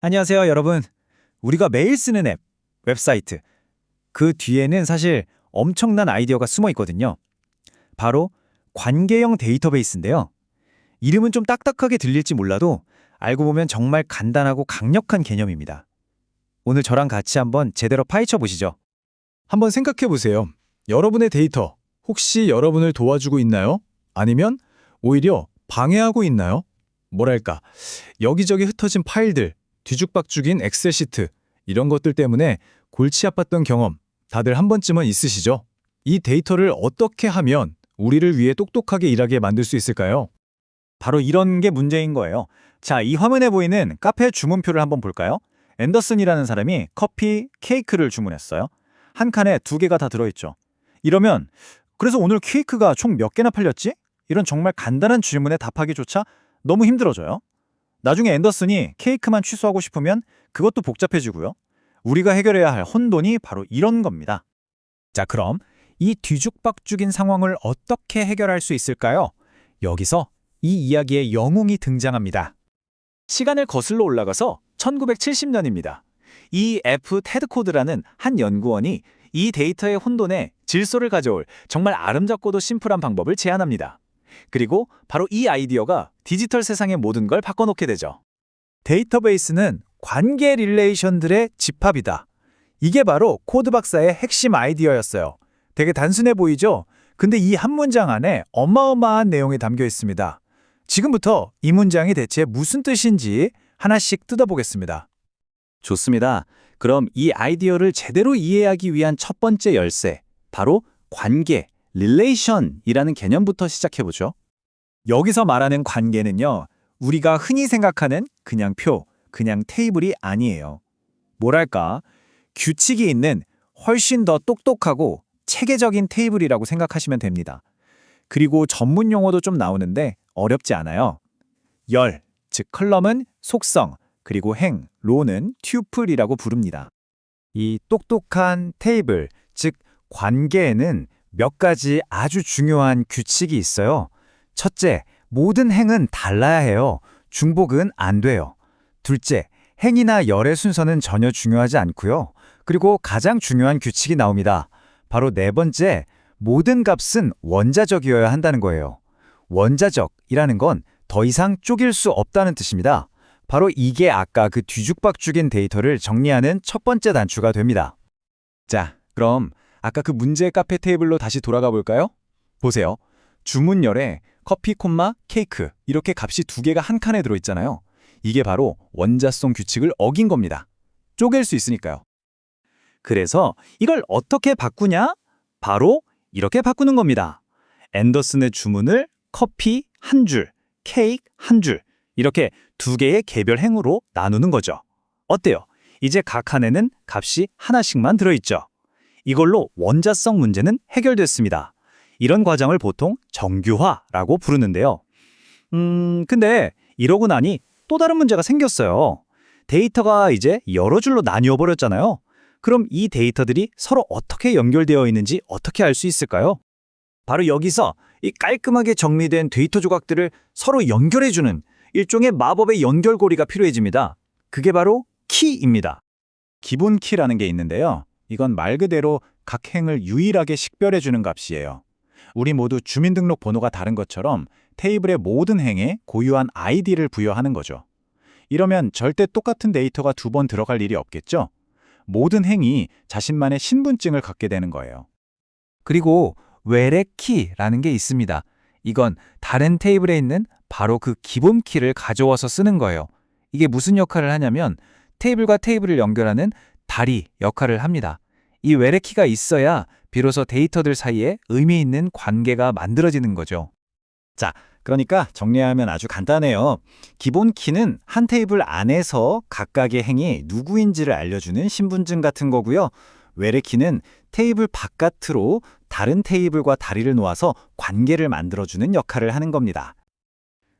안녕하세요, 여러분. 우리가 매일 쓰는 앱, 웹사이트. 그 뒤에는 사실 엄청난 아이디어가 숨어 있거든요. 바로 관계형 데이터베이스인데요. 이름은 좀 딱딱하게 들릴지 몰라도 알고 보면 정말 간단하고 강력한 개념입니다. 오늘 저랑 같이 한번 제대로 파헤쳐 보시죠. 한번 생각해 보세요. 여러분의 데이터, 혹시 여러분을 도와주고 있나요? 아니면 오히려 방해하고 있나요? 뭐랄까, 여기저기 흩어진 파일들, 뒤죽박죽인 엑셀 시트, 이런 것들 때문에 골치 아팠던 경험, 다들 한 번쯤은 있으시죠? 이 데이터를 어떻게 하면 우리를 위해 똑똑하게 일하게 만들 수 있을까요? 바로 이런 게 문제인 거예요. 자, 이 화면에 보이는 카페 주문표를 한번 볼까요? 앤더슨이라는 사람이 커피, 케이크를 주문했어요. 한 칸에 두 개가 다 들어있죠. 이러면 그래서 오늘 케이크가 총 몇 개나 팔렸지? 이런 정말 간단한 질문에 답하기조차 너무 힘들어져요. 나중에 앤더슨이 케이크만 취소하고 싶으면 그것도 복잡해지고요. 우리가 해결해야 할 혼돈이 바로 이런 겁니다. 자, 그럼 이 뒤죽박죽인 상황을 어떻게 해결할 수 있을까요? 여기서 이 이야기의 영웅이 등장합니다. 시간을 거슬러 올라가서 1970년입니다. E.F. 테드코드라는 한 연구원이 이 데이터의 혼돈에 질서를 가져올 정말 아름답고도 심플한 방법을 제안합니다. 그리고 바로 이 아이디어가 디지털 세상의 모든 걸 바꿔놓게 되죠. 데이터베이스는 관계 릴레이션들의 집합이다. 이게 바로 코드 박사의 핵심 아이디어였어요. 되게 단순해 보이죠? 근데 이 한 문장 안에 어마어마한 내용이 담겨 있습니다. 지금부터 이 문장이 대체 무슨 뜻인지 하나씩 뜯어보겠습니다. 좋습니다. 그럼 이 아이디어를 제대로 이해하기 위한 첫 번째 열쇠, 바로 관계, 릴레이션이라는 개념부터 시작해보죠. 여기서 말하는 관계는요, 우리가 흔히 생각하는 그냥 표, 그냥 테이블이 아니에요. 뭐랄까, 규칙이 있는 훨씬 더 똑똑하고 체계적인 테이블이라고 생각하시면 됩니다. 그리고 전문 용어도 좀 나오는데 어렵지 않아요. 열, 즉 컬럼은 속성, 그리고 행, 로는 튜플이라고 부릅니다. 이 똑똑한 테이블, 즉 관계에는 몇 가지 아주 중요한 규칙이 있어요. 첫째, 모든 행은 달라야 해요. 중복은 안 돼요. 둘째, 행이나 열의 순서는 전혀 중요하지 않고요. 그리고 가장 중요한 규칙이 나옵니다. 바로 네 번째, 모든 값은 원자적이어야 한다는 거예요. 원자적이라는 건 더 이상 쪼갤 수 없다는 뜻입니다. 바로 이게 아까 그 뒤죽박죽인 데이터를 정리하는 첫 번째 단추가 됩니다. 자, 그럼 아까 그 문제 카페 테이블로 다시 돌아가 볼까요? 보세요. 주문열에 커피, 케이크 이렇게 값이 두 개가 한 칸에 들어있잖아요. 이게 바로 원자성 규칙을 어긴 겁니다. 쪼갤 수 있으니까요. 그래서 이걸 어떻게 바꾸냐? 바로 이렇게 바꾸는 겁니다. 앤더슨의 주문을 커피 한 줄, 케이크 한 줄, 이렇게 두 개의 개별 행으로 나누는 거죠. 어때요? 이제 각 칸에는 값이 하나씩만 들어있죠. 이걸로 원자성 문제는 해결됐습니다. 이런 과정을 보통 정규화라고 부르는데요. 근데 이러고 나니 또 다른 문제가 생겼어요. 데이터가 이제 여러 줄로 나뉘어 버렸잖아요. 그럼 이 데이터들이 서로 어떻게 연결되어 있는지 어떻게 알 수 있을까요? 바로 여기서 이 깔끔하게 정리된 데이터 조각들을 서로 연결해주는 일종의 마법의 연결고리가 필요해집니다. 그게 바로 키입니다. 기본 키라는 게 있는데요. 이건 말 그대로 각 행을 유일하게 식별해주는 값이에요. 우리 모두 주민등록 번호가 다른 것처럼 테이블의 모든 행에 고유한 아이디를 부여하는 거죠. 이러면 절대 똑같은 데이터가 두 번 들어갈 일이 없겠죠? 모든 행이 자신만의 신분증을 갖게 되는 거예요. 그리고 외래 키라는 게 있습니다. 이건 다른 테이블에 있는 바로 그 기본 키를 가져와서 쓰는 거예요. 이게 무슨 역할을 하냐면 테이블과 테이블을 연결하는 다리 역할을 합니다. 이 외래 키가 있어야 비로소 데이터들 사이에 의미 있는 관계가 만들어지는 거죠. 자, 그러니까 정리하면 아주 간단해요. 기본 키는 한 테이블 안에서 각각의 행이 누구인지를 알려주는 신분증 같은 거고요. 외래 키는 테이블 바깥으로 다른 테이블과 다리를 놓아서 관계를 만들어주는 역할을 하는 겁니다.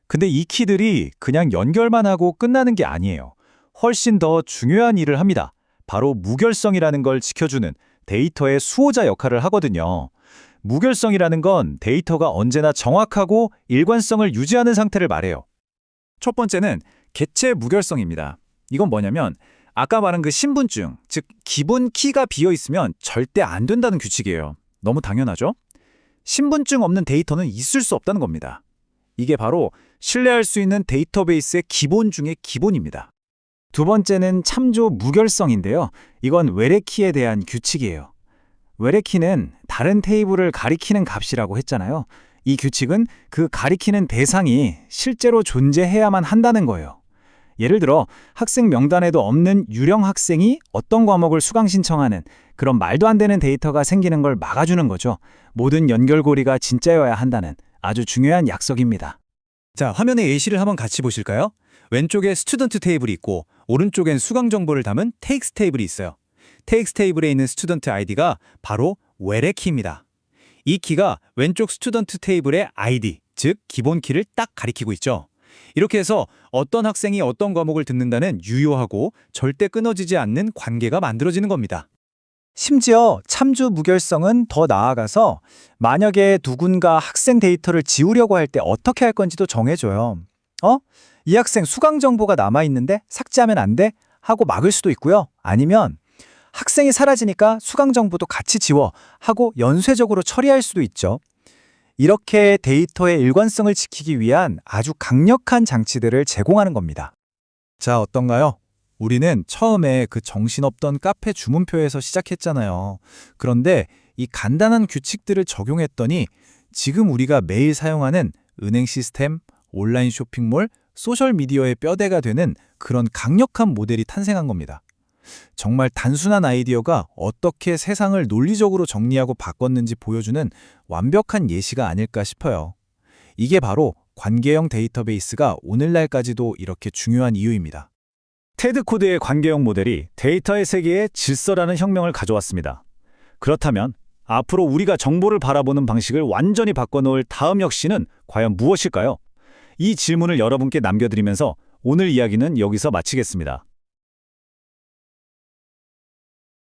근데 이 키들이 그냥 연결만 하고 끝나는 게 아니에요. 훨씬 더 중요한 일을 합니다. 바로 무결성이라는 걸 지켜주는 데이터의 수호자 역할을 하거든요. 무결성이라는 건 데이터가 언제나 정확하고 일관성을 유지하는 상태를 말해요. 첫 번째는 개체 무결성입니다. 이건 뭐냐면 아까 말한 그 신분증, 즉 기본 키가 비어 있으면 절대 안 된다는 규칙이에요. 너무 당연하죠? 신분증 없는 데이터는 있을 수 없다는 겁니다. 이게 바로 신뢰할 수 있는 데이터베이스의 기본 중의 기본입니다. 두 번째는 참조 무결성인데요. 이건 외래키에 대한 규칙이에요. 외래키는 다른 테이블을 가리키는 값이라고 했잖아요. 이 규칙은 그 가리키는 대상이 실제로 존재해야만 한다는 거예요. 예를 들어 학생 명단에도 없는 유령 학생이 어떤 과목을 수강 신청하는 그런 말도 안 되는 데이터가 생기는 걸 막아주는 거죠. 모든 연결고리가 진짜여야 한다는 아주 중요한 약속입니다. 자, 화면에 예시를 한번 같이 보실까요? 왼쪽에 스튜던트 테이블이 있고 오른쪽엔 수강 정보를 담은 테익스 테이블이 있어요. 테익스 테이블에 있는 스튜던트 아이디가 바로 외래키입니다. 이 키가 왼쪽 스튜던트 테이블의 아이디, 즉 기본 키를 딱 가리키고 있죠. 이렇게 해서 어떤 학생이 어떤 과목을 듣는다는 유효하고 절대 끊어지지 않는 관계가 만들어지는 겁니다. 심지어 참조 무결성은 더 나아가서 만약에 누군가 학생 데이터를 지우려고 할 때 어떻게 할 건지도 정해줘요. 이 학생 수강 정보가 남아있는데 삭제하면 안 돼? 하고 막을 수도 있고요. 아니면 학생이 사라지니까 수강 정보도 같이 지워 하고 연쇄적으로 처리할 수도 있죠. 이렇게 데이터의 일관성을 지키기 위한 아주 강력한 장치들을 제공하는 겁니다. 자, 어떤가요? 우리는 처음에 그 정신없던 카페 주문표에서 시작했잖아요. 그런데 이 간단한 규칙들을 적용했더니 지금 우리가 매일 사용하는 은행 시스템, 온라인 쇼핑몰, 소셜미디어의 뼈대가 되는 그런 강력한 모델이 탄생한 겁니다. 정말 단순한 아이디어가 어떻게 세상을 논리적으로 정리하고 바꿨는지 보여주는 완벽한 예시가 아닐까 싶어요. 이게 바로 관계형 데이터베이스가 오늘날까지도 이렇게 중요한 이유입니다. 테드 코드의 관계형 모델이 데이터의 세계에 질서라는 혁명을 가져왔습니다. 그렇다면 앞으로 우리가 정보를 바라보는 방식을 완전히 바꿔놓을 다음 혁신은 과연 무엇일까요? 이 질문을 여러분께 남겨드리면서 오늘 이야기는 여기서 마치겠습니다.